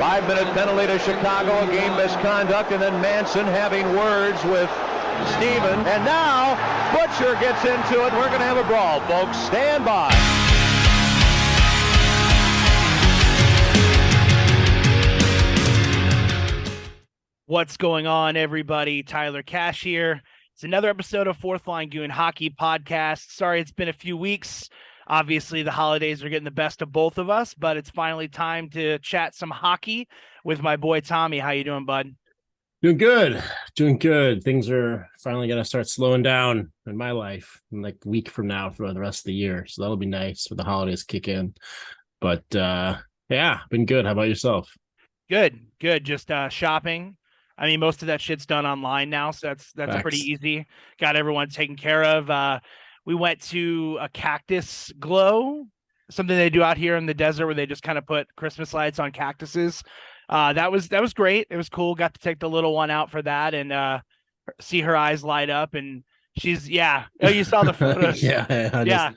5-minute penalty to Chicago, a game misconduct, and then Manson having words with Steven. And now Butcher gets into it. We're going to have a brawl, folks. Stand by. What's going on, everybody? Tyler Cash here. It's another episode of Fourth Line Goon Hockey Podcast. Sorry, it's been a few weeks. Obviously, the holidays are getting the best of both of us, but it's finally time to chat some hockey with my boy Tommy. How you doing, bud? Doing good. Things are finally going to start slowing down in my life in like a week from now for the rest of the year. So that'll be nice when the holidays kick in. But yeah, been good. How about yourself? Good. Just shopping. I mean, most of that shit's done online now, so that's Facts. pretty easy. Got everyone taken care of. We went to a cactus glow, something they do out here in the desert where they just kind of put Christmas lights on cactuses. That was great. It was cool. Got to take the little one out for that and see her eyes light up. And she's Oh, you saw the photos. yeah.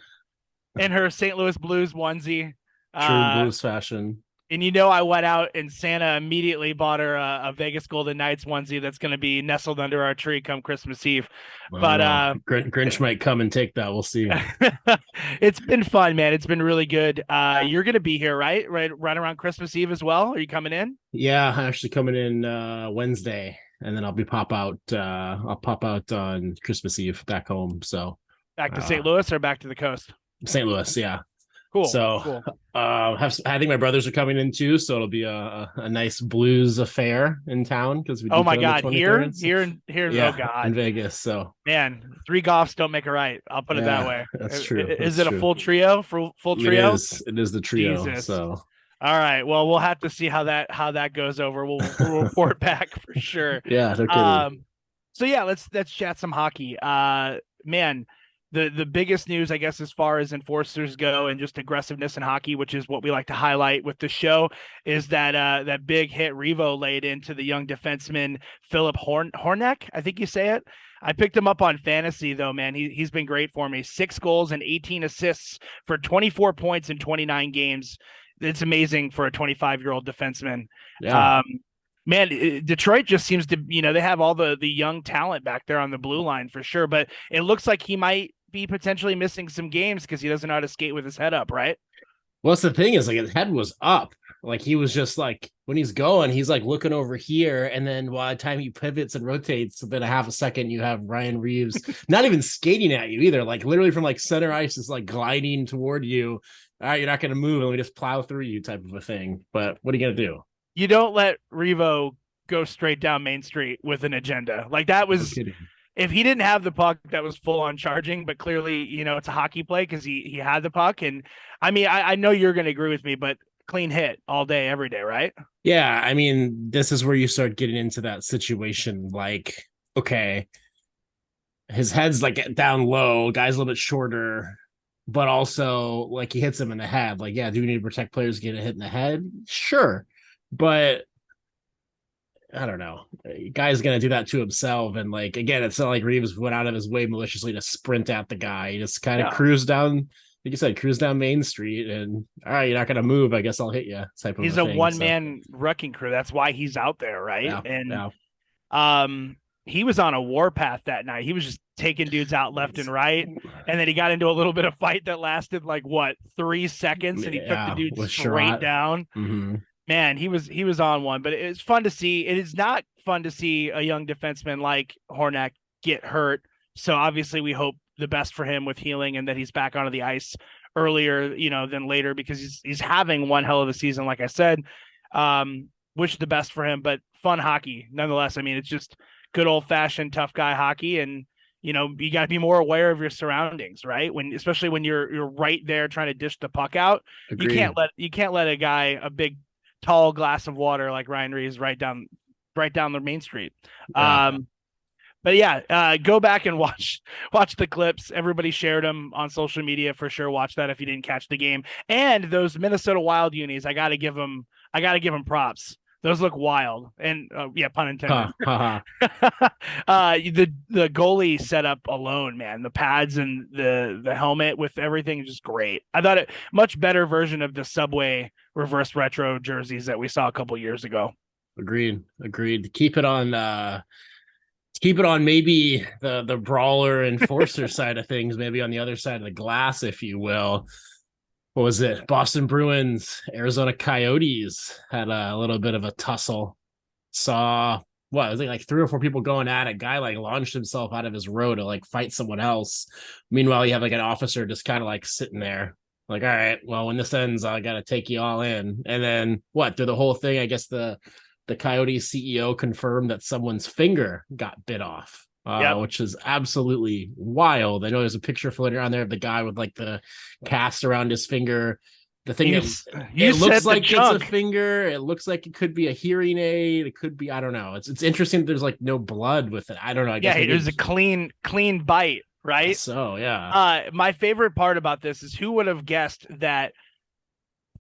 In her St. Louis Blues onesie. True Blues fashion. And I went out and Santa immediately bought her a Vegas Golden Knights onesie that's going to be nestled under our tree come Christmas Eve. But Grinch might come and take that. We'll see. It's been fun, man. It's been really good. You're going to be here, right? Right around Christmas Eve as well. Are you coming in? Yeah, I'm actually coming in Wednesday, and then I'll pop out on Christmas Eve back home. So back to St. Louis or back to the coast? St. Louis, yeah. Cool. So cool. I think my brothers are coming in too, so it'll be a nice blues affair in town because we. Oh my God! Here. Yeah, Oh God! In Vegas. So man, 3 golfs don't make a right. I'll put it that way. That's true. Is it a full trio? Full trio? It is the trio. Jesus. So all right. Well, we'll have to see how that goes over. We'll report back for sure. Yeah. No kidding. So yeah, let's chat some hockey. Man. The biggest news, I guess, as far as enforcers go and just aggressiveness in hockey, which is what we like to highlight with the show, is that big hit Revo laid into the young defenseman Philip Horneck. I think you say it. I picked him up on fantasy, though, man. He's been great for me. 6 goals and 18 assists for 24 points in 29 games. It's amazing for a 25-year-old defenseman. Yeah. Man, Detroit just seems to, they have all the young talent back there on the blue line for sure, but it looks like he might be potentially missing some games because he doesn't know how to skate with his head up, right? Well, that's the thing is, like, his head was up. Like, he was just like, when he's going, he's like looking over here, and then by the time he pivots and rotates, within a half a second, you have Ryan Reeves not even skating at you either. Like, literally from like center ice is like gliding toward you. All right, you're not going to move, and we just plow through you, type of a thing. But what are you going to do? You don't let Revo go straight down Main Street with an agenda. Like, that was, if he didn't have the puck, that was full on charging, but clearly, it's a hockey play because he had the puck. And I mean, I know you're going to agree with me, but clean hit all day, every day, right? Yeah. I mean, this is where you start getting into that situation. Like, okay, his head's like down low, guy's a little bit shorter, but also like he hits him in the head. Like, yeah, do we need to protect players getting hit in the head? Sure. But I don't know. Guy's gonna do that to himself, and like again, it's not like Reeves went out of his way maliciously to sprint at the guy. He just kind of cruised down, like you said, cruise down Main Street, and all right, you're not gonna move. I guess I'll hit you. Type of he's a one-man wrecking crew. That's why he's out there, right? He was on a warpath that night. He was just taking dudes out left and right, and then he got into a little bit of fight that lasted like 3 seconds, and he took the dude straight down. Mm-hmm. Man, he was on one, but it's fun to see. It is not fun to see a young defenseman like Horneck get hurt. So obviously we hope the best for him with healing and that he's back onto the ice earlier, than later, because he's having one hell of a season, like I said. Wish the best for him, but fun hockey nonetheless. I mean, it's just good old fashioned tough guy hockey, and you got to be more aware of your surroundings, right? Especially when you're right there trying to dish the puck out. Agreed. You can't let a guy, a big tall glass of water like Ryan Reeves right down the Main Street. Yeah. But yeah, go back and watch the clips. Everybody shared them on social media for sure. Watch that if you didn't catch the game. And those Minnesota Wild unis, I gotta give them props. Those look wild, and yeah, pun intended. Ha, The goalie setup alone, man, the pads and the helmet with everything is just great. I thought it much better version of the Subway reverse retro jerseys that we saw a couple years ago. Agreed. Keep it on maybe the brawler enforcer side of things, maybe on the other side of the glass, if you will. What was it? Boston Bruins, Arizona Coyotes had a little bit of a tussle. Saw what was it, like 3 or 4 people going at it. Guy like launched himself out of his row to like fight someone else. Meanwhile, you have like an officer just kind of like sitting there, like, all right, well, when this ends, I gotta take you all in. And then what? Through the whole thing, I guess the Coyotes CEO confirmed that someone's finger got bit off, which is absolutely wild. I know there's a picture floating around there of the guy with like the cast around his finger. The thing is, it looks like it's a finger. It looks like it could be a hearing aid. It could be, I don't know. It's interesting that there's like no blood with it. I don't know. I guess it was a clean bite, right? So yeah. My favorite part about this is who would have guessed that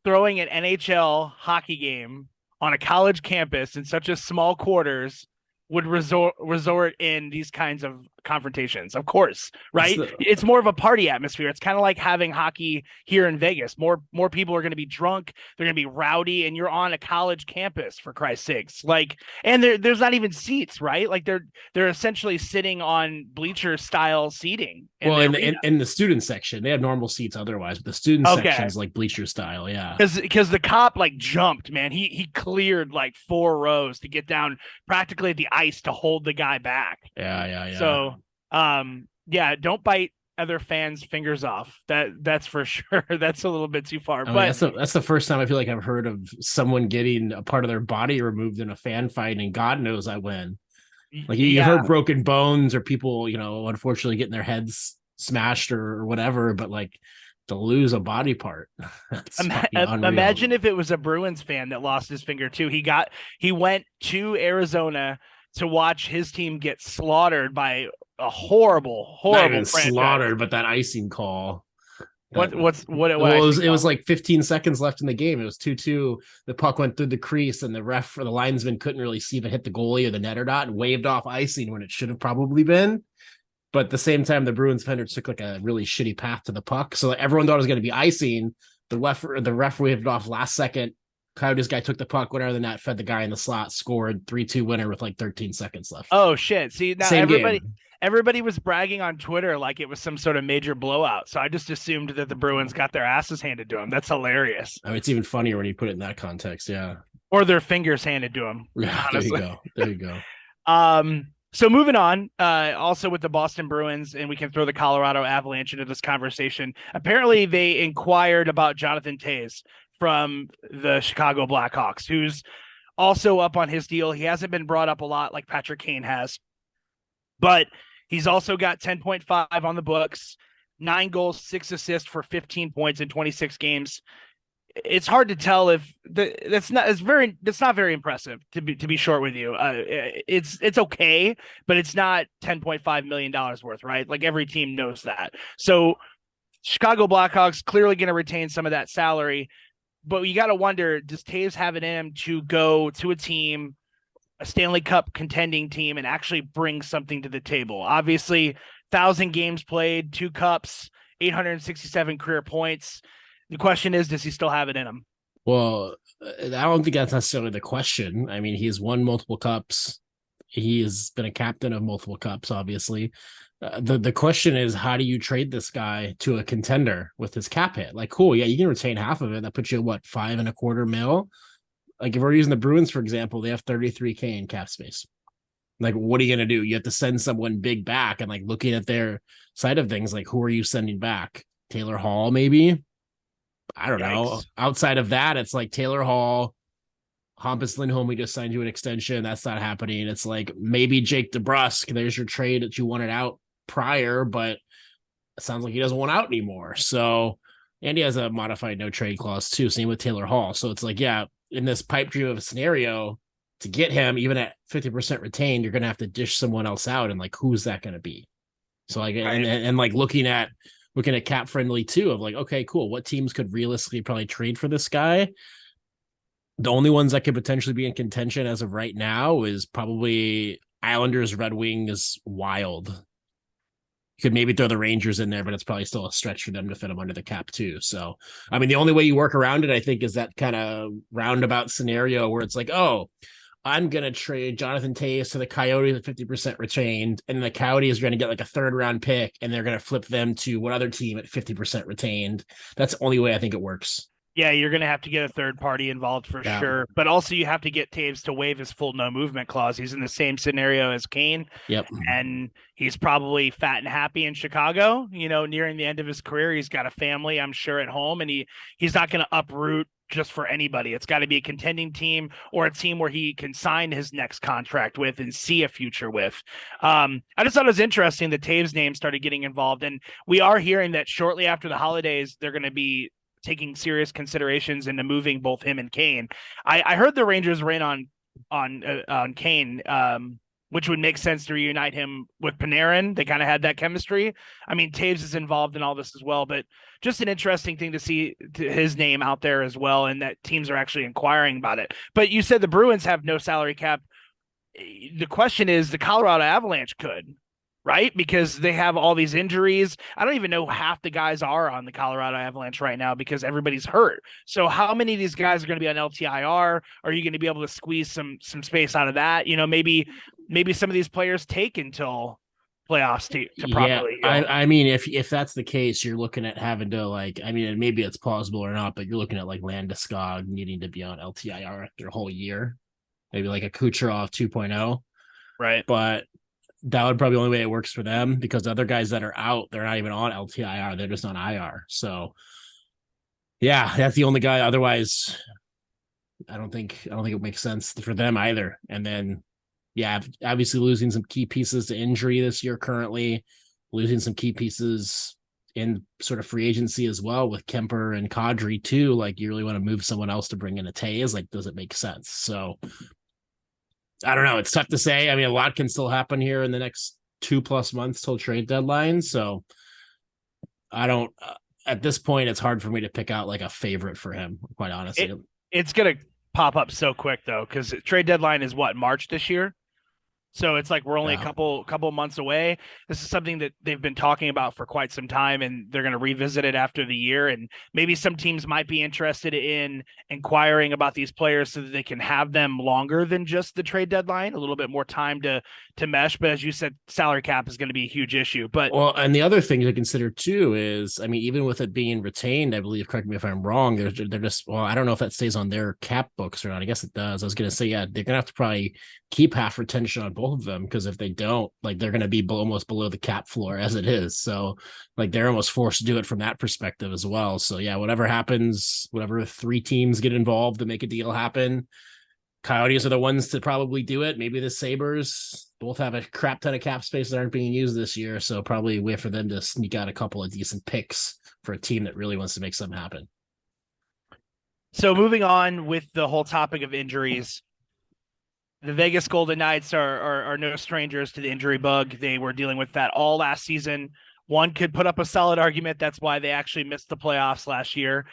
throwing an NHL hockey game on a college campus in such a small quarters would resort in these kinds of confrontations. Of course, right? It's more of a party atmosphere. It's kind of like having hockey here in Vegas. More people are going to be drunk. They're going to be rowdy, and you're on a college campus, for Christ's sakes. Like, and there's not even seats, right? Like they're essentially sitting on bleacher style seating. In the student section, they have normal seats otherwise, but the student section is like bleacher style. Yeah, because the cop like jumped, man. He cleared like 4 rows to get down practically at the ice to hold the guy back. Yeah. So, don't bite other fans' fingers off. That's for sure. That's a little bit too far. But that's the first time I feel like I've heard of someone getting a part of their body removed in a fan fight, and God knows I win. Like you heard broken bones or people, unfortunately getting their heads smashed or whatever, but like to lose a body part. Imagine if it was a Bruins fan that lost his finger too. He went to Arizona to watch his team get slaughtered by a horrible slaughtered, but that icing call. It was like 15 seconds left in the game. It was 2-2. The puck went through the crease, and the ref or the linesman couldn't really see if it hit the goalie or the net or not, and waved off icing when it should have probably been. But at the same time, the Bruins defender took like a really shitty path to the puck, so everyone thought it was going to be icing. The ref waved off last second. Coyotes guy took the puck, went out of the net, fed the guy in the slot, scored 3-2 winner with like 13 seconds left. Oh shit! See, now everybody was bragging on Twitter like it was some sort of major blowout. So I just assumed that the Bruins got their asses handed to them. That's hilarious. I mean, it's even funnier when you put it in that context. Yeah. Or their fingers handed to them. Yeah, there you go. So moving on, also with the Boston Bruins, and we can throw the Colorado Avalanche into this conversation. Apparently they inquired about Jonathan Toews from the Chicago Blackhawks, who's also up on his deal. He hasn't been brought up a lot like Patrick Kane has, but he's also got 10.5 on the books, 9 goals, 6 assists for 15 points in 26 games. It's hard to tell if that's not very impressive, to be short with you. It's okay, but it's not $10.5 million worth, right? Like every team knows that. So Chicago Blackhawks clearly going to retain some of that salary, but you got to wonder, does Toews have it in him to go to a team, a Stanley Cup contending team, and actually bring something to the table? Obviously, 1,000 games played, 2 cups, 867 career points. The question is, does he still have it in him? Well, I don't think that's necessarily the question. I mean, he's won multiple cups. He has been a captain of multiple cups, obviously. The question is, how do you trade this guy to a contender with his cap hit? Like, cool, yeah, you can retain half of it. That puts you at what, $5.25 million? Like, if we're using the Bruins, for example, they have $33K in cap space. Like, what are you going to do? You have to send someone big back, and like looking at their side of things, like, who are you sending back? Taylor Hall, maybe? I don't know. Outside of that, it's like Taylor Hall, Hampus Lindholm, we just signed you an extension. That's not happening. It's like maybe Jake DeBrusk. There's your trade that you wanted out prior, but it sounds like he doesn't want out anymore. So, and he has a modified no trade clause too. Same with Taylor Hall. So it's like, yeah, in this pipe dream of a scenario, to get him even at 50% retained, you're going to have to dish someone else out. And like, who's that going to be? So like, and like looking at cap friendly too, of like, okay, cool. What teams could realistically probably trade for this guy? The only ones that could potentially be in contention as of right now is probably Islanders, Red Wings, Wild. You could maybe throw the Rangers in there, but it's probably still a stretch for them to fit them under the cap too. So, I mean, the only way you work around it, I think, is that kind of roundabout scenario where it's like, oh, I'm going to trade Jonathan Toews to the Coyotes at 50% retained, and the Coyotes are going to get like a third round pick, and they're going to flip them to what other team at 50% retained. That's the only way I think it works. Yeah, you're going to have to get a third party involved for sure. But also you have to get Taves to waive his full no movement clause. He's in the same scenario as Kane. Yep. And he's probably fat and happy in Chicago, nearing the end of his career. He's got a family, I'm sure, at home, and he's not going to uproot just for anybody. It's got to be a contending team or a team where he can sign his next contract with and see a future with. I just thought it was interesting that Taves' name started getting involved. And we are hearing that shortly after the holidays, they're going to be taking serious considerations into moving both him and Kane. I heard the Rangers were in on Kane, which would make sense to reunite him with Panarin. They kind of had that chemistry. I mean, Taves is involved in all this as well, but just an interesting thing to see his name out there as well, and that teams are actually inquiring about it. But you said the Bruins have no salary cap. The question is, the Colorado Avalanche could, right? Because they have all these injuries. I don't even know half the guys are on the Colorado Avalanche right now because everybody's hurt. So how many of these guys are going to be on LTIR? Are you going to be able to squeeze some space out of that? Maybe some of these players take until playoffs to properly. Yeah, I mean, if that's the case, you're looking at having to maybe it's plausible or not, but you're looking at like Landeskog needing to be on LTIR after a whole year, maybe like a Kucherov 2.0. Right. But that would probably be the only way it works for them, because the other guys that are out, they're not even on LTIR. They're just on IR. So yeah, that's the only guy. Otherwise, I don't think it makes sense for them either. And then, yeah, obviously losing some key pieces to injury this year, currently losing some key pieces in sort of free agency as well with Kemper and Kadri too. Like, you really want to move someone else to bring in a Toews. Like, does it make sense? So I don't know. It's tough to say. I mean, a lot can still happen here in the next 2+ months till trade deadline. So I don't, at this point, it's hard for me to pick out like a favorite for him, quite honestly. It's going to pop up so quick though, because trade deadline is what, March this year? So it's like we're only a couple months away. This is something that they've been talking about for quite some time, and they're going to revisit it after the year. And maybe some teams might be interested in inquiring about these players so that they can have them longer than just the trade deadline, a little bit more time to mesh. But as you said, salary cap is going to be a huge issue. But and the other thing to consider too is, I mean, even with it being retained, I believe, correct me if I'm wrong, they're just, I don't know if that stays on their cap books or not. I guess it does. I was going to say, yeah, they're going to have to probably keep half retention on both of them, because if they don't, like, they're going to be almost below the cap floor as it is. So like, they're almost forced to do it from that perspective as well. So yeah, whatever happens, whatever 3 teams get involved to make a deal happen, Coyotes are the ones to probably do it. Maybe the Sabres both have a crap ton of cap space that aren't being used this year. So probably wait for them to sneak out a couple of decent picks for a team that really wants to make something happen. So moving on with the whole topic of injuries, the Vegas Golden Knights are no strangers to the injury bug. They were dealing with that all last season. One could put up a solid argument that's why they actually missed the playoffs last year.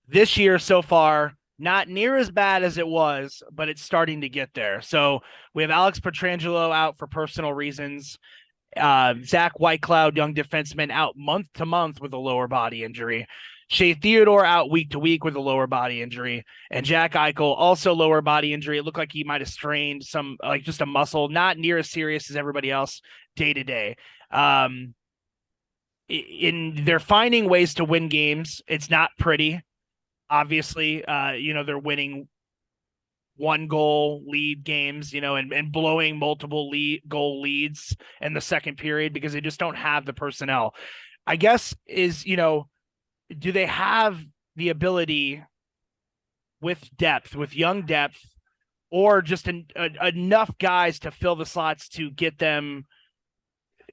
This year so far, not near as bad as it was, but it's starting to get there. So we have Alex Pietrangelo out for personal reasons. Zach Whitecloud, young defenseman, out month to month with a lower body injury. Shea Theodore out week to week with a lower body injury, and Jack Eichel also lower body injury. It looked like he might have strained some, like just a muscle, not near as serious as everybody else day to day. They're finding ways to win games. It's not pretty, obviously. They're winning 1-goal lead games, and blowing multiple goal leads in the second period because they just don't have the personnel. I guess is, do they have the ability with depth, with young depth, or just enough guys to fill the slots to get them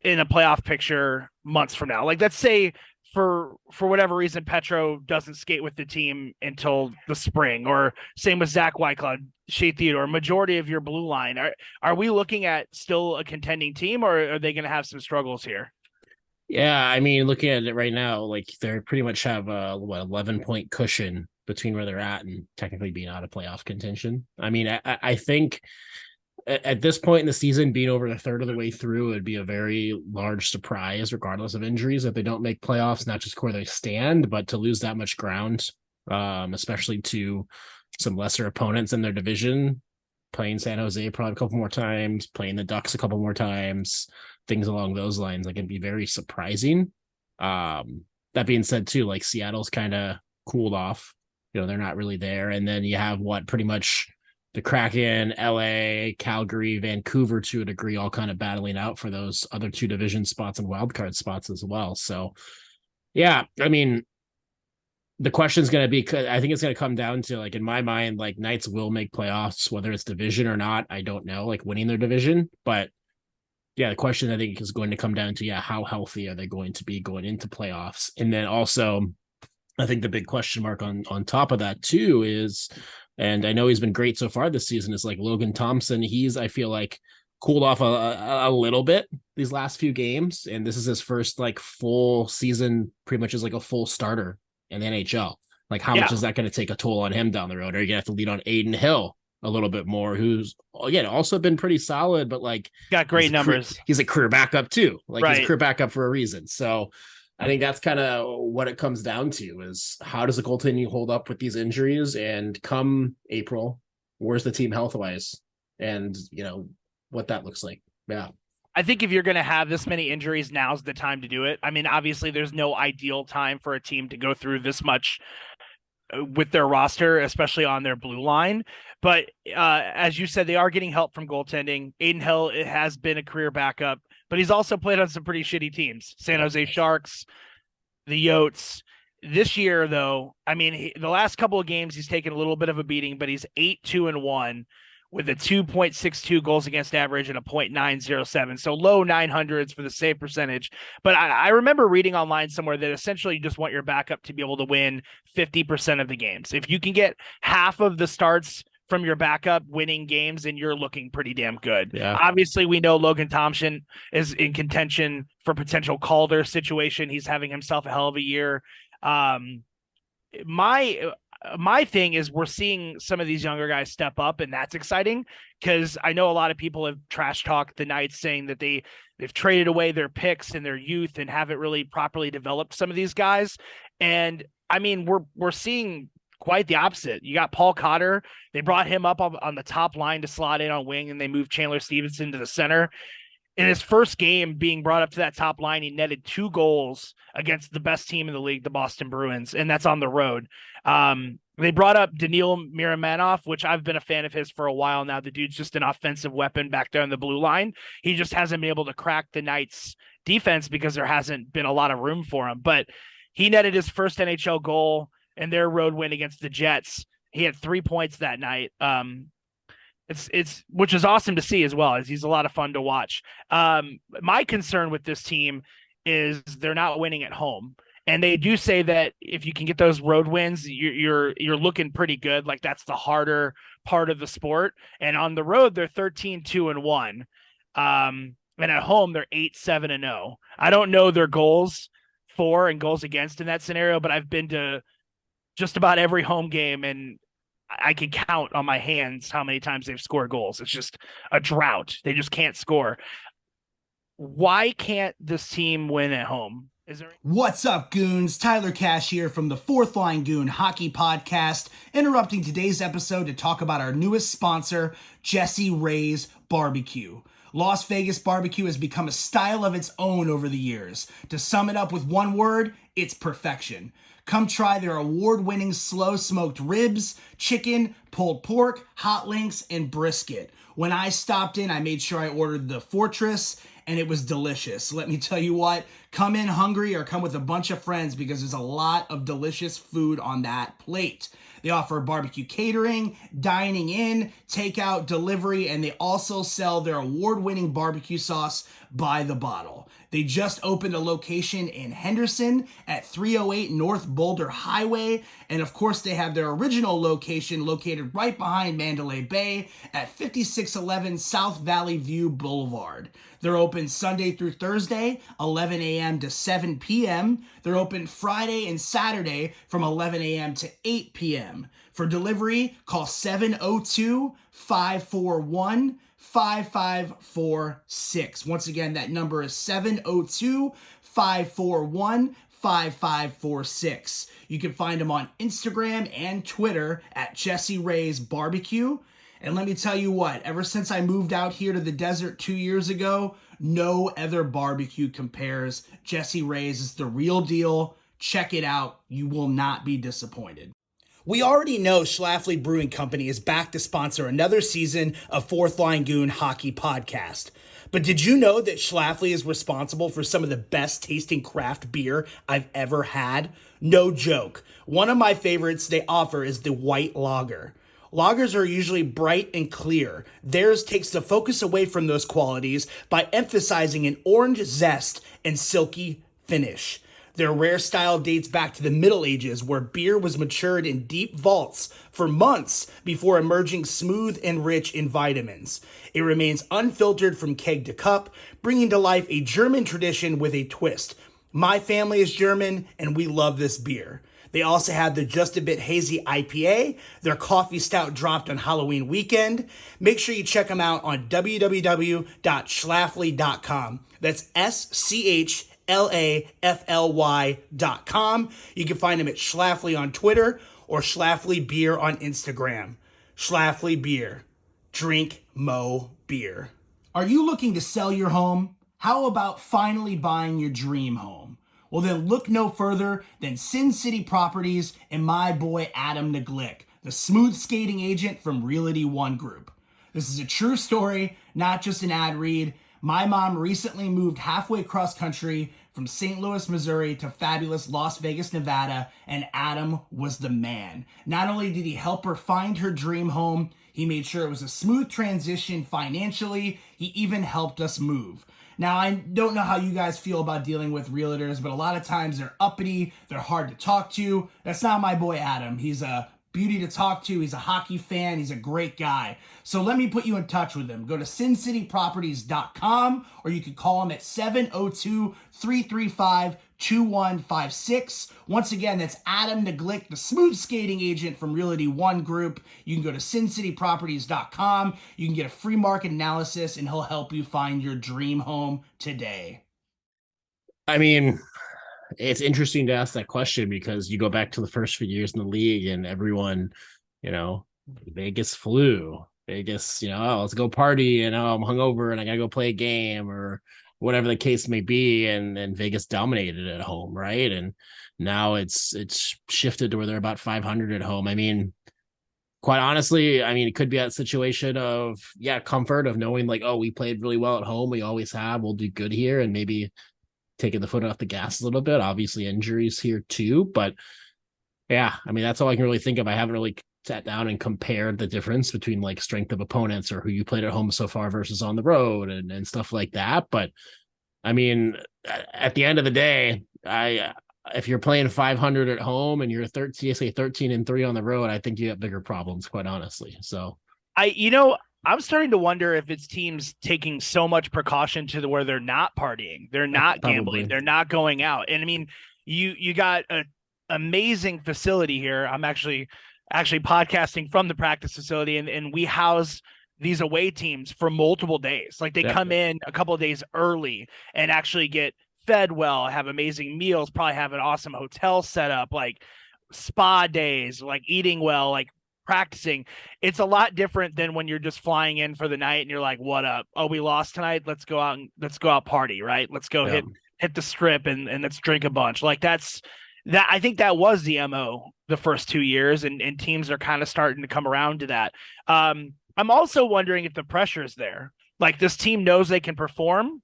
in a playoff picture months from now? Like, let's say for whatever reason, Petro doesn't skate with the team until the spring, or same with Zach Whitecloud, Shea Theodore, majority of your blue line. Are we looking at still a contending team, or are they going to have some struggles here? Yeah, I mean, looking at it right now, like, they pretty much have a 11-point cushion between where they're at and technically being out of playoff contention. I mean, I think at this point in the season, being over a third of the way through, it'd be a very large surprise, regardless of injuries, if they don't make playoffs, not just where they stand, but to lose that much ground, especially to some lesser opponents in their division, playing San Jose probably a couple more times, playing the Ducks a couple more times, things along those lines. Like, it'd be very surprising. That being said, too, like, Seattle's kind of cooled off. They're not really there. And then you have pretty much the Kraken, LA, Calgary, Vancouver, to a degree, all kind of battling out for those other two division spots and wildcard spots as well. So, yeah, I mean, the question is going to be, I think it's going to come down to, like, in my mind, like, Knights will make playoffs, whether it's division or not. I don't know, like, winning their division. But yeah, the question I think is going to come down to, how healthy are they going to be going into playoffs? And then also, I think the big question mark on top of that too is, and I know he's been great so far this season, is like Logan Thompson. He's, I feel like, cooled off a little bit these last few games. And this is his first like full season, pretty much as like a full starter in the NHL. Like, how much is that going to take a toll on him down the road? Are you going to have to lead on Aiden Hill a little bit more, who's, again, also been pretty solid, but like, got great numbers. He's a career backup too. Like, he's a career backup for a reason. So I think that's kind of what it comes down to, is how does the goaltending hold up with these injuries? And come April, where's the team health-wise? And, what that looks like. Yeah. I think if you're going to have this many injuries, now's the time to do it. I mean, obviously, there's no ideal time for a team to go through this much with their roster, especially on their blue line. But as you said, they are getting help from goaltending. Aiden Hill, it has been a career backup, but he's also played on some pretty shitty teams. San Jose Sharks, the Yotes. This year, though, I mean, the last couple of games, he's taken a little bit of a beating, but he's 8-2-1 with a 2.62 goals against average and a .907. So low 900s for the save percentage. But I remember reading online somewhere that essentially you just want your backup to be able to win 50% of the games. If you can get half of the starts from your backup winning games, and you're looking pretty damn good. Yeah. Obviously, we know Logan Thompson is in contention for potential Calder situation. He's having himself a hell of a year. My thing is, we're seeing some of these younger guys step up, and that's exciting, because I know a lot of people have trash talked the Knights, saying that they've traded away their picks and their youth and haven't really properly developed some of these guys. And I mean, we're seeing quite the opposite. You got Paul Cotter. They brought him up on the top line to slot in on wing, and they moved Chandler Stevenson to the center. In his first game being brought up to that top line, he netted 2 goals against the best team in the league, the Boston Bruins, and that's on the road. They brought up Daniil Miromanov, which I've been a fan of his for a while now. The dude's just an offensive weapon back there on the blue line. He just hasn't been able to crack the Knights' defense because there hasn't been a lot of room for him. But he netted his first NHL goal in their road win against the Jets. He had 3 points that night. It's which is awesome to see as well, as he's a lot of fun to watch. My concern with this team is they're not winning at home. And they do say that if you can get those road wins, you're looking pretty good. Like, that's the harder part of the sport. And on the road, they're 13-2-1. And at home, they're 8-7-0. I don't know their goals for and goals against in that scenario, but I've been to just about every home game, and I can count on my hands how many times they've scored goals. It's just a drought. They just can't score. Why can't this team win at home? What's up, Goons? Tyler Cash here from the Fourth Line Goon Hockey Podcast, interrupting today's episode to talk about our newest sponsor, Jesse Ray's Barbecue. Las Vegas barbecue has become a style of its own over the years. To sum it up with one word, it's perfection. Come try their award-winning slow-smoked ribs, chicken, pulled pork, hot links, and brisket. When I stopped in, I made sure I ordered the Fortress, and it was delicious. Let me tell you what, come in hungry or come with a bunch of friends, because there's a lot of delicious food on that plate. They offer barbecue catering, dining in, takeout, delivery, and they also sell their award-winning barbecue sauce by the bottle. They just opened a location in Henderson at 308 North Boulder Highway. And of course, they have their original location located right behind Mandalay Bay at 5611 South Valley View Boulevard. They're open Sunday through Thursday, 11 a.m. to 7 p.m. They're open Friday and Saturday from 11 a.m. to 8 p.m. For delivery, call 702-541-5546. Once again, that number is 702-541-5546. You can find them on Instagram and Twitter at Jesse Ray's Barbecue. And let me tell you what, ever since I moved out here to the desert 2 years ago, no other barbecue compares. Jesse Ray's is the real deal. Check it out. You will not be disappointed. We already know Schlafly Brewing Company is back to sponsor another season of Fourth Line Goon Hockey Podcast. But did you know that Schlafly is responsible for some of the best tasting craft beer I've ever had? No joke. One of my favorites they offer is the White Lager. Lagers are usually bright and clear. Theirs takes the focus away from those qualities by emphasizing an orange zest and silky finish. Their rare style dates back to the Middle Ages, where beer was matured in deep vaults for months before emerging smooth and rich in vitamins. It remains unfiltered from keg to cup, bringing to life a German tradition with a twist. My family is German, and we love this beer. They also have the Just a Bit Hazy IPA. Their coffee stout dropped on Halloween weekend. Make sure you check them out on www.schlafly.com. That's SCHLAFLY.com. You can find them at Schlafly on Twitter or Schlafly Beer on Instagram. Schlafly Beer. Drink Mo Beer. Are you looking to sell your home? How about finally buying your dream home? Well, then look no further than Sin City Properties and my boy Adam Neglick, the smooth skating agent from Realty One Group. This is a true story, not just an ad read. My mom recently moved halfway cross country from St. Louis, Missouri to fabulous Las Vegas, Nevada, and Adam was the man. Not only did he help her find her dream home, he made sure it was a smooth transition financially. He even helped us move. Now, I don't know how you guys feel about dealing with realtors, but a lot of times they're uppity, they're hard to talk to. That's not my boy Adam. He's a beauty to talk to. He's a hockey fan. He's a great guy. So let me put you in touch with him. Go to sincityproperties.com, or you can call him at 702-335-2156. Once again, that's Adam Neglick, the smooth skating agent from Realty One Group. You can go to sincityproperties.com. You can get a free market analysis, and he'll help you find your dream home today. I mean, it's interesting to ask that question because you go back to the first few years in the league and everyone, Vegas flu. Vegas, oh, let's go party and I'm hungover and I gotta go play a game or whatever the case may be. And Vegas dominated at home, right? And now it's shifted to where they're about 500 at home. I mean, quite honestly, it could be that situation of, comfort of knowing like, oh, we played really well at home. We always have. We'll do good here and maybe taking the foot off the gas a little bit. Obviously injuries here too, but that's all I can really think of. I haven't really sat down and compared the difference between like strength of opponents or who you played at home so far versus on the road and stuff like that. But at the end of the day, if you're playing 500 at home and you're 13-3 on the road, I think you have bigger problems, quite honestly. So I'm starting to wonder if it's teams taking so much precaution to where they're not partying, they're not gambling, they're not going out. And you got an amazing facility here. I'm actually podcasting from the practice facility, and we house these away teams for multiple days. Like they come in a couple of days early and actually get fed well, have amazing meals, probably have an awesome hotel set up, like spa days, like eating well, like practicing. It's a lot different than when you're just flying in for the night and you're like, what up? Oh, we lost tonight. Let's go out party, right? Let's go hit the strip and let's drink a bunch. Like I think that was the MO the first 2 years, and teams are kind of starting to come around to that. I'm also wondering if the pressure is there. Like this team knows they can perform,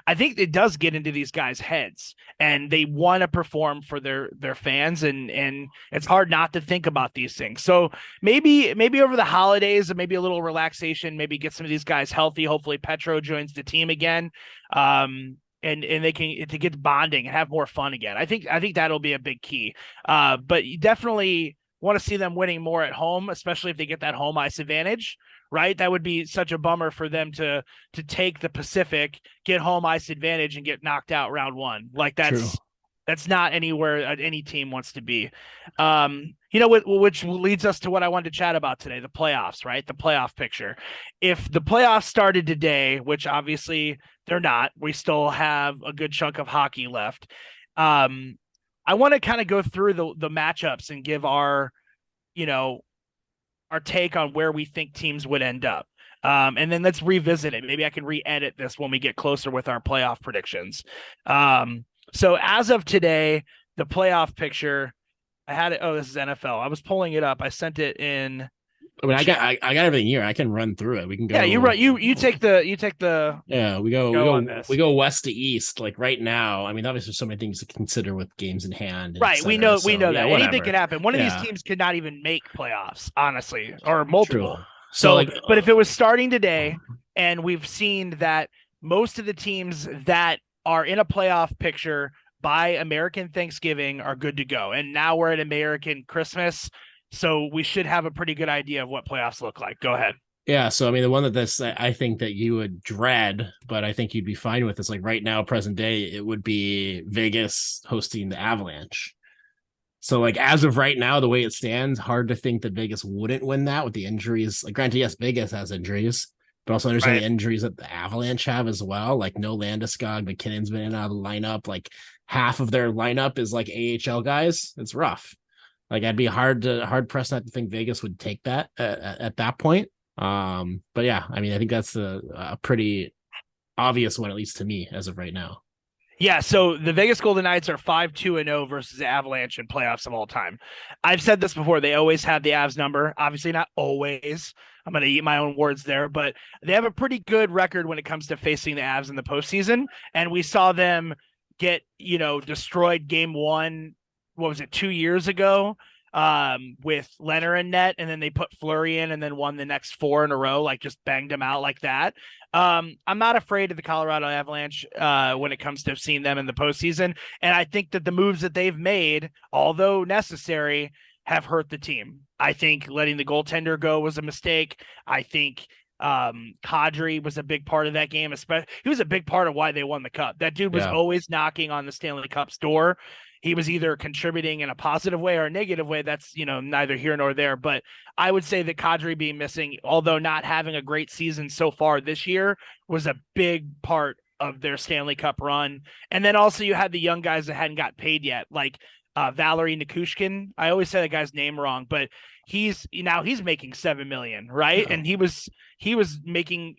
I think it does get into these guys' heads, and they want to perform for their fans, and it's hard not to think about these things. So maybe over the holidays, maybe a little relaxation, maybe get some of these guys healthy. Hopefully Petro joins the team again. And they can to get bonding and have more fun again. I think that'll be a big key. But you definitely want to see them winning more at home, especially if they get that home ice advantage, right? That would be such a bummer for them to take the Pacific, get home ice advantage, and get knocked out round one. Like that's not anywhere any team wants to be. Which leads us to what I wanted to chat about today, the playoffs, right? The playoff picture. If the playoffs started today, which obviously they're not, we still have a good chunk of hockey left. I want to kind of go through the matchups and give our take on where we think teams would end up. And then let's revisit it. Maybe I can re-edit this when we get closer with our playoff predictions. So as of today, the playoff picture, I had it. Oh, this is NFL. I was pulling it up. I sent it in. I mean, I got everything here. I can run through it. We can go. Yeah, you right. You take the. Yeah, we go west to east. Like right now. I mean, obviously, there's so many things to consider with games in hand. Right. We know that anything can happen. One of these teams could not even make playoffs, honestly, or multiple. True. So but if it was starting today, and we've seen that most of the teams that are in a playoff picture by American Thanksgiving are good to go, and now we're at American Christmas. So we should have a pretty good idea of what playoffs look like. Go ahead. Yeah. So, I mean, the one I think that you would dread, but I think you'd be fine with is like right now, present day, it would be Vegas hosting the Avalanche. So like as of right now, the way it stands, hard to think that Vegas wouldn't win that with the injuries. Like granted, yes, Vegas has injuries, but also understand the injuries that the Avalanche have as well. Like no Landeskog, McKinnon's been in and out of the lineup. Like half of their lineup is like AHL guys. It's rough. Like I'd be hard pressed not to think Vegas would take that at that point. But yeah, I mean, I think that's a pretty obvious one, at least to me, as of right now. Yeah, so the Vegas Golden Knights are 5-2-0 versus the Avalanche in playoffs of all time. I've said this before. They always have the Avs number. Obviously not always. I'm going to eat my own words there, but they have a pretty good record when it comes to facing the Avs in the postseason. And we saw them get, destroyed game one. What was it, 2 years ago with Leonard in net, and then they put Fleury in and then won the next 4 in a row, like just banged them out like that. I'm not afraid of the Colorado Avalanche when it comes to seeing them in the postseason. And I think that the moves that they've made, although necessary, have hurt the team. I think letting the goaltender go was a mistake. I think Kadri was a big part of that game. He was a big part of why they won the cup. That dude was always knocking on the Stanley Cup's door. He was either contributing in a positive way or a negative way. That's, neither here nor there. But I would say that Kadri being missing, although not having a great season so far this year, was a big part of their Stanley Cup run. And then also you had the young guys that hadn't got paid yet, like Valery Nikushkin. I always say that guy's name wrong, but he's making $7 million, right? Yeah. And he was making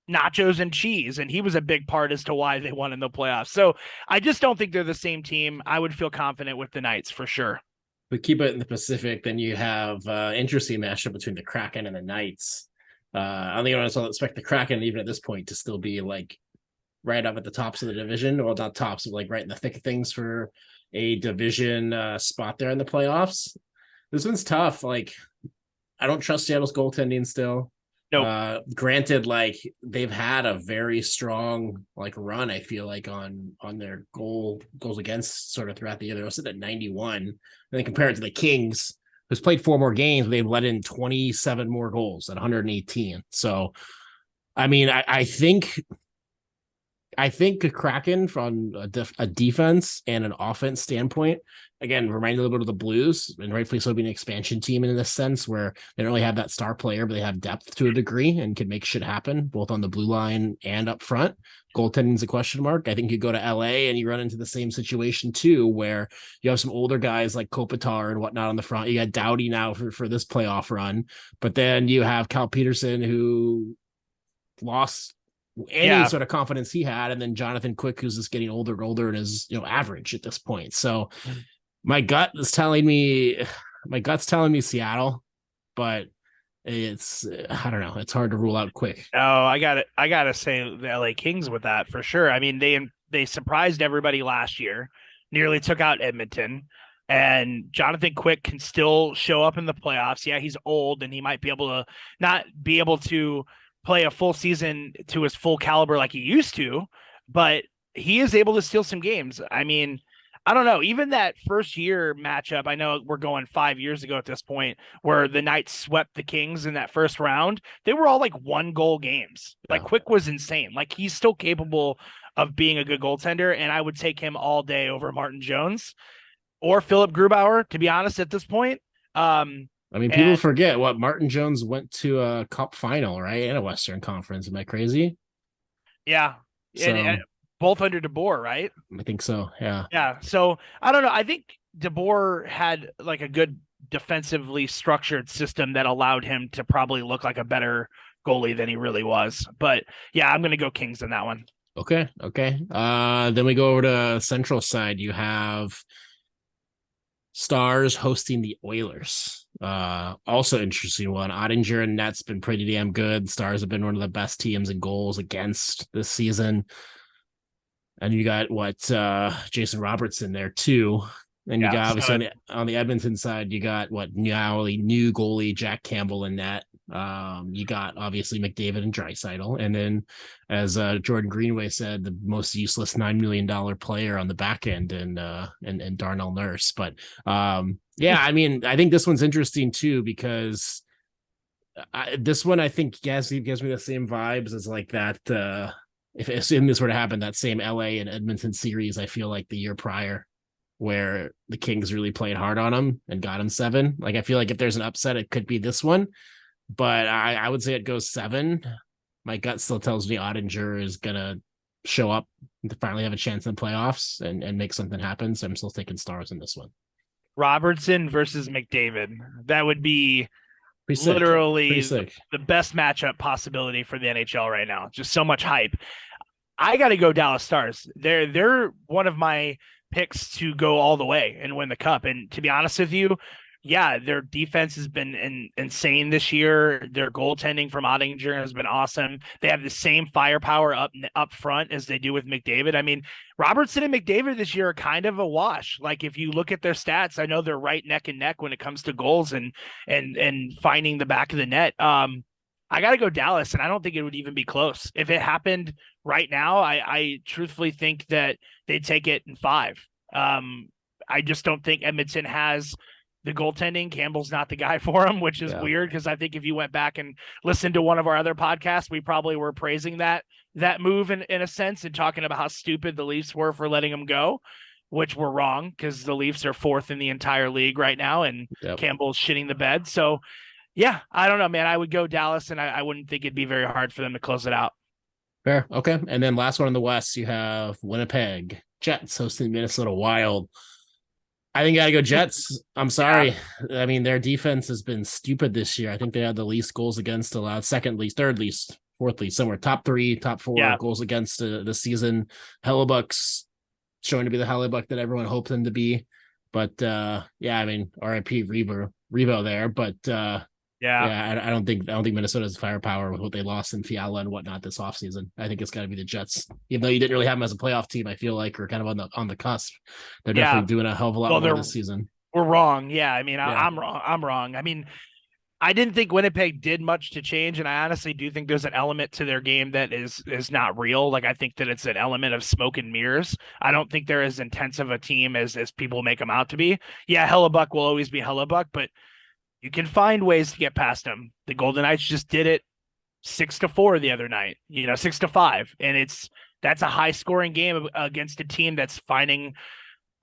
nachos and cheese, and he was a big part as to why they won in the playoffs. So I just don't think they're the same team. I would feel confident with the Knights for sure. But keep it in the Pacific, then you have interesting matchup between the Kraken and the Knights. I don't think I expect the Kraken, even at this point, to still be like right up at the tops of the division. Well, not tops, but like right in the thick of things for a division spot there in the playoffs. This one's tough. Like, I don't trust Seattle's goaltending still. No. Granted, like they've had a very strong like run, I feel like on their goals against sort of throughout the year. They're sitting at 91. And then compare it to the Kings, who's played 4 more games, they've let in 27 more goals at 118. So I mean, I think the Kraken from a defense and an offense standpoint, again, reminded a little bit of the Blues, and rightfully so, being an expansion team in this sense where they don't really have that star player, but they have depth to a degree and can make shit happen both on the blue line and up front. Goaltending's a question mark. I think you go to LA and you run into the same situation too, where you have some older guys like Kopitar and whatnot on the front. You got Doughty now for this playoff run, but then you have Cal Peterson, who lost any sort of confidence he had, and then Jonathan Quick, who's just getting older and older and is average at this point. So my gut's telling me Seattle, but it's I don't know. It's hard to rule out quick. Oh, I gotta say the LA Kings with that for sure. I mean, they surprised everybody last year, nearly took out Edmonton, and Jonathan Quick can still show up in the playoffs. Yeah, he's old and he might be able to not be able to play a full season to his full caliber like he used to, but he is able to steal some games. I mean, I don't know. Even that first year matchup, I know we're going 5 years ago at this point, where the Knights swept the Kings in that first round. They were all like 1-goal games. Like Yeah. Quick was insane. Like he's still capable of being a good goaltender, and I would take him all day over Martin Jones or Philip Grubauer, to be honest, at this point. I mean, people forget what Martin Jones went to a cup final, right? And a Western Conference. Am I crazy? Yeah. So, And both under DeBoer, right? I think so. Yeah. Yeah. So I don't know. I think DeBoer had like a good defensively structured system that allowed him to probably look like a better goalie than he really was. But yeah, I'm going to go Kings in that one. Okay. Then we go over to Central side. You have Stars hosting the Oilers. Also interesting one. Ottinger and Net's been pretty damn good. Stars have been one of the best teams in goals against this season. And you got Jason Robertson there too. And you got obviously on the Edmonton side, you got new goalie Jack Campbell in net. You got obviously McDavid and Draisaitl, and then as Jordan Greenway said, the most useless $9 million player on the back end, and Darnell Nurse. But yeah, I mean, I think this one's interesting too because this one I think gives me the same vibes as like that. If this were to happen, that same LA and Edmonton series, I feel like the year prior, where the Kings really played hard on him and got him 7. Like, I feel like if there's an upset, it could be this one, but I would say it goes 7. My gut still tells me Ottinger is going to show up to finally have a chance in the playoffs and make something happen. So I'm still taking Stars in this one. Robertson versus McDavid. That would be Pretty literally sick. The best matchup possibility for the NHL right now. Just so much hype. I got to go Dallas Stars. They're one of my picks to go all the way and win the cup. And to be honest with you, yeah, their defense has been insane this year. Their goaltending from Ottinger has been awesome. They have the same firepower up front as they do with McDavid. I mean, Robertson and McDavid this year are kind of a wash. Like if you look at their stats, I know they're right neck and neck when it comes to goals and finding the back of the net. I got to go Dallas, and I don't think it would even be close. If it happened right now, I truthfully think that they'd take it in 5. I just don't think Edmonton has the goaltending. Campbell's not the guy for him, which is weird because I think if you went back and listened to one of our other podcasts, we probably were praising that move in a sense and talking about how stupid the Leafs were for letting him go, which we're wrong because the Leafs are 4th in the entire league right now, and Campbell's shitting the bed. So, yeah, I don't know, man. I would go Dallas, and I wouldn't think it'd be very hard for them to close it out. Fair. Okay. And then last one in the West, you have Winnipeg Jets hosting Minnesota Wild. I think I gotta go Jets. I'm sorry. Yeah. I mean, their defense has been stupid this year. I think they had the least goals against allowed, second least, third least, fourth least, somewhere top 3, top 4 goals against the season. Hellebuck's showing to be the Hellebuck that everyone hoped him to be. But yeah, I mean, RIP Revo there. But I don't think Minnesota's firepower with what they lost in Fiala and whatnot this offseason. I think it's got to be the Jets. Even though you didn't really have them as a playoff team, I feel like we're kind of on the cusp. They're definitely doing a hell of a lot more this season. We're wrong. Yeah, I mean, I'm wrong. I mean, I didn't think Winnipeg did much to change, and I honestly do think there's an element to their game that is not real. Like, I think that it's an element of smoke and mirrors. I don't think they're as intense of a team as people make them out to be. Yeah, Hellebuck will always be Hellebuck, but you can find ways to get past them. The Golden Knights just did it 6-4 the other night, 6-5. And that's a high scoring game against a team that's finding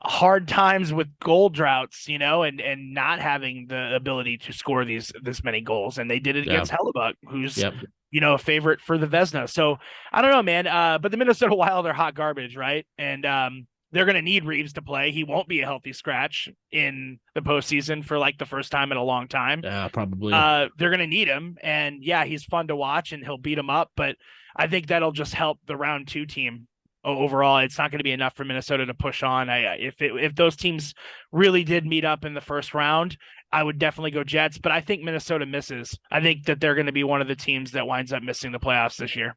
hard times with goal droughts, and not having the ability to score this many goals. And they did it against Hellebuck, who's, a favorite for the Vezina. So I don't know, man. But the Minnesota Wild are hot garbage, right? And, they're going to need Reeves to play. He won't be a healthy scratch in the postseason for like the first time in a long time. Yeah, probably. They're going to need him. And yeah, he's fun to watch and he'll beat him up. But I think that'll just help the round 2 team overall. It's not going to be enough for Minnesota to push on. If those teams really did meet up in the first round I would definitely go Jets, but I think Minnesota misses. I think that they're going to be one of the teams that winds up missing the playoffs this year.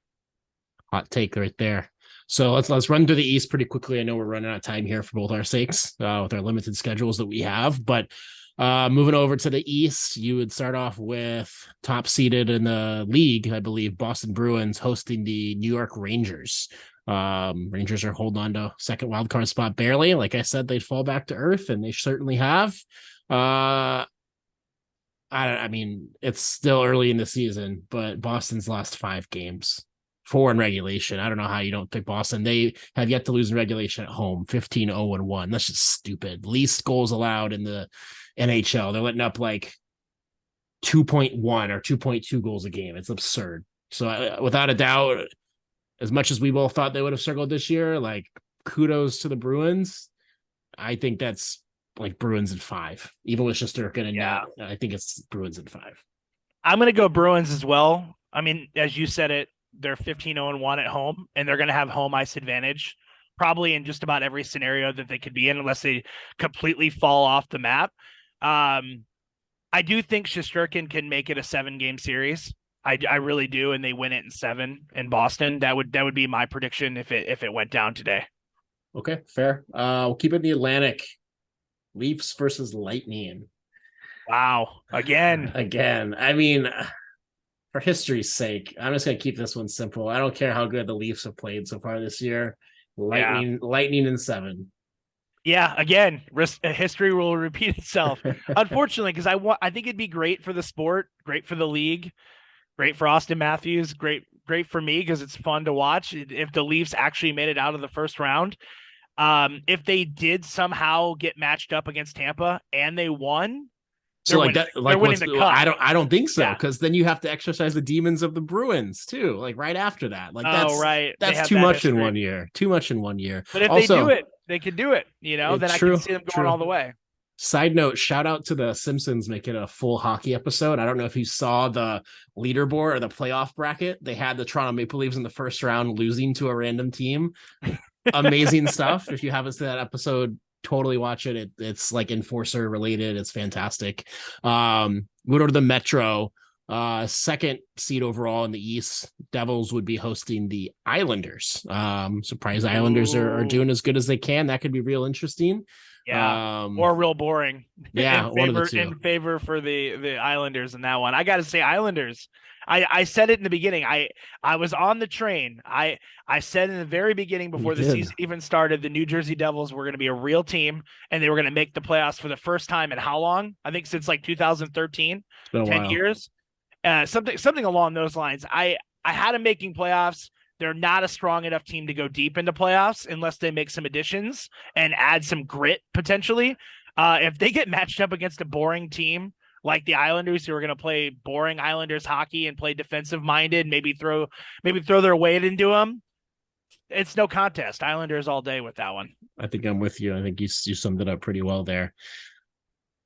Hot take right there. So let's run through the East pretty quickly. I know we're running out of time here for both our sakes with our limited schedules that we have, but moving over to the East, you would start off with top seeded in the league, I believe, Boston Bruins hosting the New York Rangers. Rangers are holding on to second wild card spot barely. Like I said, they'd fall back to earth, and they certainly have. I mean, it's still early in the season, but Boston's lost 5 games. 4 in regulation. I don't know how you don't pick Boston. They have yet to lose in regulation at home, 15-0-1. That's just stupid. Least goals allowed in the NHL. They're letting up like 2.1 or 2.2 goals a game. It's absurd. So without a doubt, as much as we both thought they would have struggled this year, like kudos to the Bruins. I think that's like Bruins in 5, even with Shesterkin and Yeah. I think it's Bruins in 5. I'm going to go Bruins as well. I mean, as you said it, they're 15-0-1 at home, and they're going to have home ice advantage probably in just about every scenario that they could be in, unless they completely fall off the map. I do think Shesterkin can make it a 7-game series. I really do, and they win it in 7 in Boston. That would be my prediction if it went down today. Okay, fair. We'll keep it in the Atlantic. Leafs versus Lightning. Wow. Again. I mean, for history's sake, I'm just gonna keep this one simple. I don't care how good the Leafs have played so far this year. Lightning in 7. Yeah, again, history will repeat itself. Unfortunately, because I think it'd be great for the sport, great for the league, great for Austin Matthews, great for me because it's fun to watch. If the Leafs actually made it out of the first round, if they did somehow get matched up against Tampa and they won, so like winning, that, like winning the cup. I don't think so, because Yeah. then you have to exercise the demons of the Bruins too. Like right after that, like right. That's too much in 1 year. Too much in 1 year. But if also, they do it, they could do it. Then I can see them going all the way. Side note, shout out to the Simpsons making a full hockey episode. I don't know if you saw the leaderboard or the playoff bracket. They had the Toronto Maple Leafs in the first round losing to a random team. Amazing stuff. If you haven't seen that episode, totally watch it. It's like Enforcer related. It's fantastic. Go to the Metro. Second seed overall in the East, Devils would be hosting the Islanders. Surprise Islanders are doing as good as they can. That could be real interesting. Yeah, or real boring. Yeah, in one of the two. In favor for the Islanders in that one. I got to say Islanders. I said it in the beginning. I was on the train. I said in the very beginning before the season even started, the New Jersey Devils were going to be a real team and they were going to make the playoffs for the first time in how long? I think since like 2013, 10 years. Something along those lines. I had them making playoffs. They're not a strong enough team to go deep into playoffs unless they make some additions and add some grit potentially. If they get matched up against a boring team like the Islanders, who are going to play boring Islanders hockey and play defensive minded, maybe throw their weight into them, it's no contest. Islanders all day with that one. I think I'm with you. I think you summed it up pretty well there.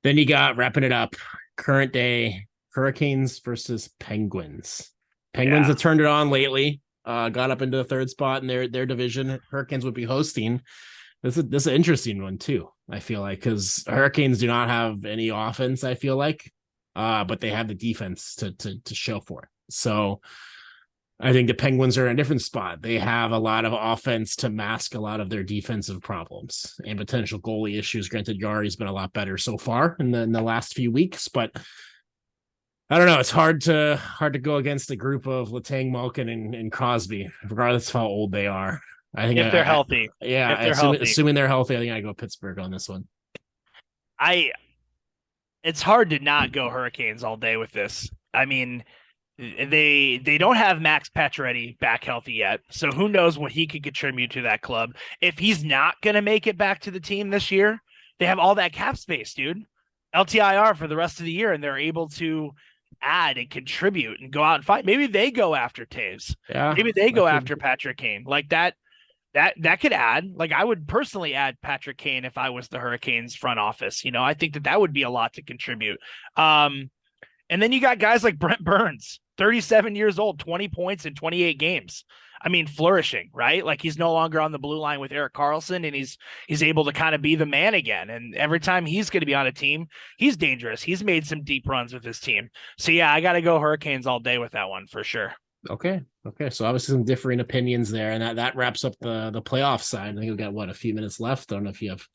Then you got, wrapping it up, current day Hurricanes versus Penguins. Penguins have turned it on lately. Got up into the 3rd spot in their division. Hurricanes would be hosting. This is an interesting one too, I feel like, because Hurricanes do not have any offense, I feel like, but they have the defense to show for it. So I think the Penguins are in a different spot. They have a lot of offense to mask a lot of their defensive problems and potential goalie issues. Granted, Yari's been a lot better so far in the last few weeks, but I don't know. It's hard to go against a group of Letang, Malkin, and Crosby, regardless of how old they are. I think if they're healthy. Yeah, assuming they're healthy, I think I go Pittsburgh on this one. It's hard to not go Hurricanes all day with this. I mean, they don't have Max Pacioretty back healthy yet, so who knows what he could contribute to that club. If he's not going to make it back to the team this year, they have all that cap space, dude. LTIR for the rest of the year, and they're able to add and contribute and go out and fight. Maybe they go after Taves. Yeah, maybe they go after Patrick Kane. Like that could add. Like I would personally add Patrick Kane if I was the Hurricanes front office. I think that would be a lot to contribute. And then you got guys like Brent Burns, 37 years old, 20 points in 28 games. I mean, flourishing, right? Like he's no longer on the blue line with Erik Karlsson, and he's able to kind of be the man again. And every time he's going to be on a team, he's dangerous. He's made some deep runs with his team. So yeah, I got to go Hurricanes all day with that one for sure. Okay. So obviously some differing opinions there, and that wraps up the playoff side. I think we've got a few minutes left. I don't know if you have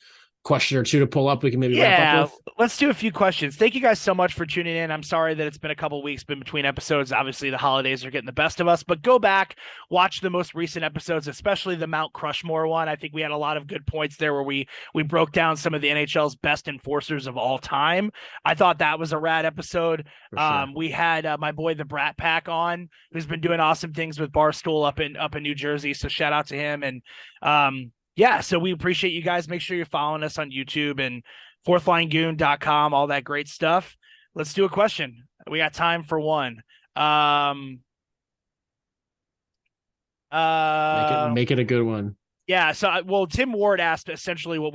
question or two to pull up we can maybe wrap up with. Let's do a few questions. Thank you guys so much for tuning in. I'm sorry that it's been a couple weeks between episodes. Obviously the holidays are getting the best of us, but go back, watch the most recent episodes, especially the Mount Crushmore one. I think we had a lot of good points there where we broke down some of the NHL's best enforcers of all time. I thought that was a rad episode. Sure. We had my boy the Brat Pack on, who's been doing awesome things with Barstool up in New Jersey, so shout out to him. And yeah, so we appreciate you guys. Make sure you're following us on YouTube and fourthlinegoon.com, all that great stuff. Let's do a question. We got time for one. Make it a good one. Yeah, so Tim Ward asked essentially what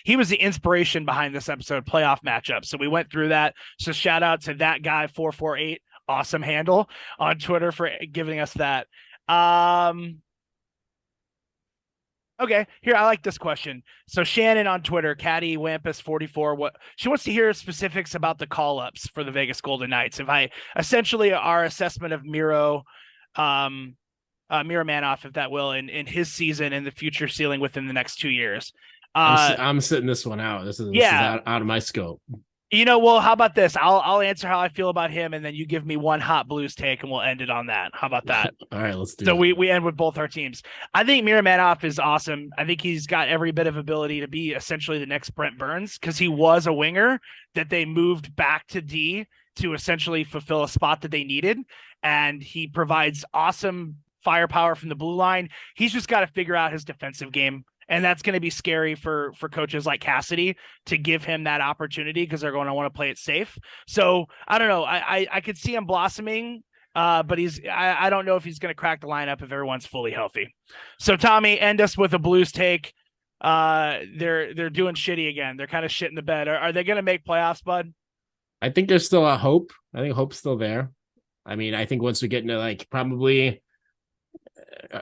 he was the inspiration behind this episode, playoff matchup. So we went through that. So shout out to that guy 448, awesome handle on Twitter for giving us that. Okay, here, I like this question. So Shannon on Twitter, Caddy Wampus 44, she wants to hear specifics about the call-ups for the Vegas Golden Knights. Essentially our assessment of Miro Manoff, if that will, in his season and the future ceiling within the next 2 years. I'm sitting this one out. This is out of my scope. Well, how about this? I'll answer how I feel about him, and then you give me one hot Blues take, and we'll end it on that. How about that? All right, let's do it. So we end with both our teams. I think Miro Manoff is awesome. I think he's got every bit of ability to be essentially the next Brent Burns, because he was a winger that they moved back to D to essentially fulfill a spot that they needed, and he provides awesome firepower from the blue line. He's just got to figure out his defensive game. And that's going to be scary for coaches like Cassidy to give him that opportunity, because they're going to want to play it safe. So I don't know. I could see him blossoming, but I don't know if he's going to crack the lineup if everyone's fully healthy. So Tommy, end us with a Blues take. They're doing shitty again. They're kind of shit in the bed. Are they going to make playoffs, bud? I think there's still a hope. I think hope's still there. I mean, I think once we get into probably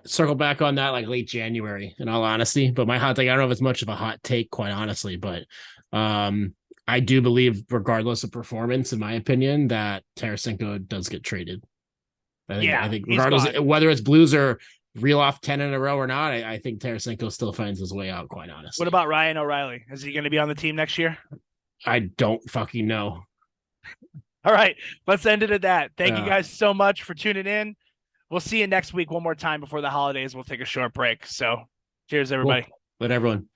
circle back on that late January, in all honesty. But my hot take, I don't know if it's much of a hot take, quite honestly, but I do believe, regardless of performance, in my opinion, that Tarasenko does get traded. I think regardless whether it's Blues or reel off 10 in a row or not, I think Tarasenko still finds his way out, quite honestly. What about Ryan O'Reilly? Is he going to be on the team next year? I don't fucking know. All right, let's end it at that. Thank you guys so much for tuning in. We'll see you next week one more time before the holidays. We'll take a short break. So cheers, everybody. Cool. Let everyone.